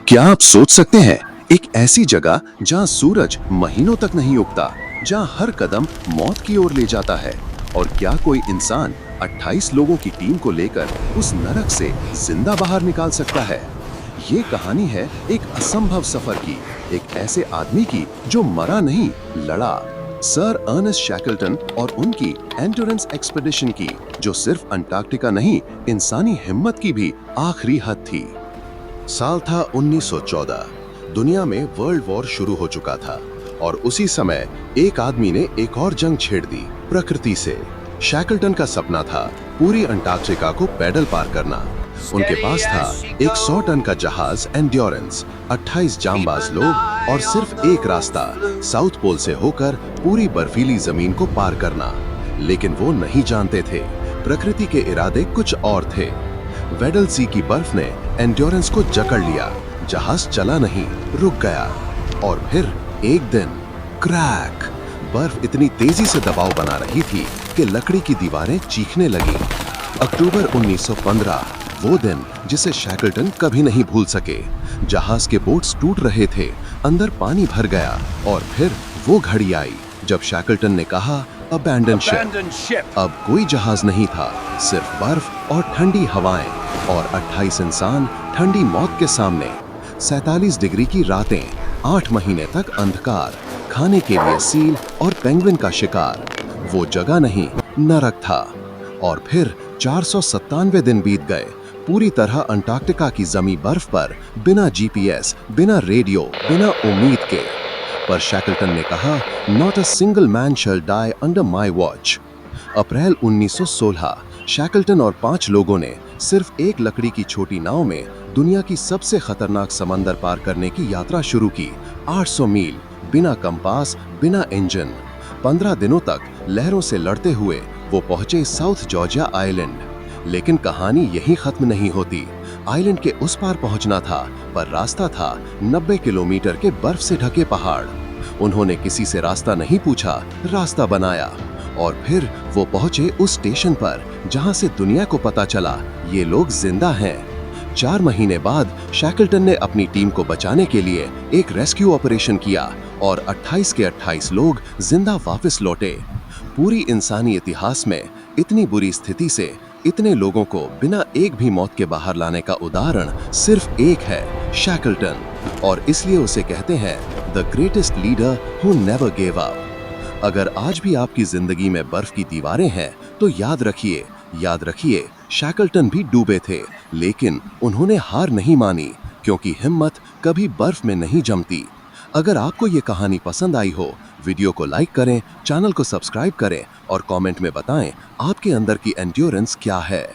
क्या आप सोच सकते हैं, एक ऐसी जगह जहां सूरज महीनों तक नहीं उगता, जहां हर कदम मौत की ओर ले जाता है, और क्या कोई इंसान 28 लोगों की टीम को लेकर उस नरक से जिंदा बाहर निकाल सकता है? ये कहानी है एक असंभव सफर की, एक ऐसे आदमी की जो मरा नहीं, लड़ा। सर अर्नेस्ट शैकल्टन और उनकी एंड्योरेंस एक्सपेडिशन की, जो सिर्फ अंटार्कटिका नहीं, इंसानी हिम्मत की भी आखिरी हद थी। साल था 1914। दुनिया में वर्ल्ड वॉर शुरू हो चुका था और उसी समय एक आदमी ने एक और जंग छेड़ दी, प्रकृति से। शैकल्टन का सपना था पूरी अंटार्कटिका को पैदल पार करना। उनके पास था एक 100 टन का जहाज एंड्योरेंस, 28 जांबाज लोग और सिर्फ एक रास्ता, साउथ पोल से होकर पूरी बर्फीली जमीन को पार करना। लेकिन वो नहीं जानते थे, प्रकृति के इरादे कुछ और थे। वेडल सी की बर्फ ने एंड्योरेंस को जकड़ लिया, जहाज चला नहीं, रुक गया। और फिर एक दिन क्रैक, बर्फ इतनी तेजी से दबाव बना रही थी कि लकड़ी की दीवारें चीखने लगी। अक्टूबर 1915, वो दिन जिसे शैकल्टन कभी नहीं भूल सके। जहाज के बोट्स टूट रहे थे, अंदर पानी भर गया, और फिर वो घड़ी आई जब शैकल्टन ने कहा, अबैंडन शिप। अब कोई जहाज नहीं था, सिर्फ बर्फ और ठंडी हवाएं, और 28 इंसान ठंडी मौत के सामने। 47 डिग्री की रातें, 8 महीने तक अंधकार, खाने के लिए सील और पेंगुइन का शिकार। वो जगह नहीं, नरक था। और फिर 497 दिन बीत गए, पूरी तरह अंटार्कटिका की जमी बर्फ पर, बिना जीपीएस, बिना रेडियो, बिना उम्मीद के। पर शैकल्टन ने कहा, not a single man shall die under my watch. April 1916, Shackleton और 5 लोगों ने सिर्फ एक लकड़ी की छोटी नाव में दुनिया की सबसे खतरनाक समंदर पार करने की यात्रा शुरू की। 800 मील, बिना कंपास, बिना इंजन। 15 दिनों तक लहरों से लड़ते हुए वो पहुंचे साउथ जॉर्जिया आइलैंड। लेकिन कहानी यहीं खत्म नहीं होती। आइलैंड के उस पार पहुंचना था, पर रास्ता था 90 किलोमीटर के बर्फ से ढके पहाड़। उन्होंने किसी से रास्ता नहीं पूछा, रास्ता बनाया। और फिर वो पहुंचे उस स्टेशन पर जहां से दुनिया को पता चला, ये लोग जिंदा हैं। 4 महीने बाद शैकल्टन ने अपनी टीम को बचाने के लिए एक रेस्क्यू ऑपरेशन किया, और 28 के 28 लोग जिंदा वापस लौटे। पूरी इंसानी इतिहास में इतनी बुरी स्थिति से इतने लोगों को बिना एक भी मौत के बाहर लाने का उदाहरण सिर्फ एक है, शैकल्टन। और इसलिए उसे कहते हैं the greatest leader who never give up. अगर आज भी आपकी जिंदगी में बर्फ की दीवारें हैं, तो याद रखिए, शैकल्टन भी डूबे थे, लेकिन उन्होंने हार नहीं मानी, क्योंकि हिम्मत कभी बर्फ में नहीं जमती। अगर आपको ये कहानी पसंद आई हो, वीडियो को लाइक करें, चैनल को सब्सक्राइब करें और कमेंट में बताएं आपके अंदर की एंड्योरेंस क्या है।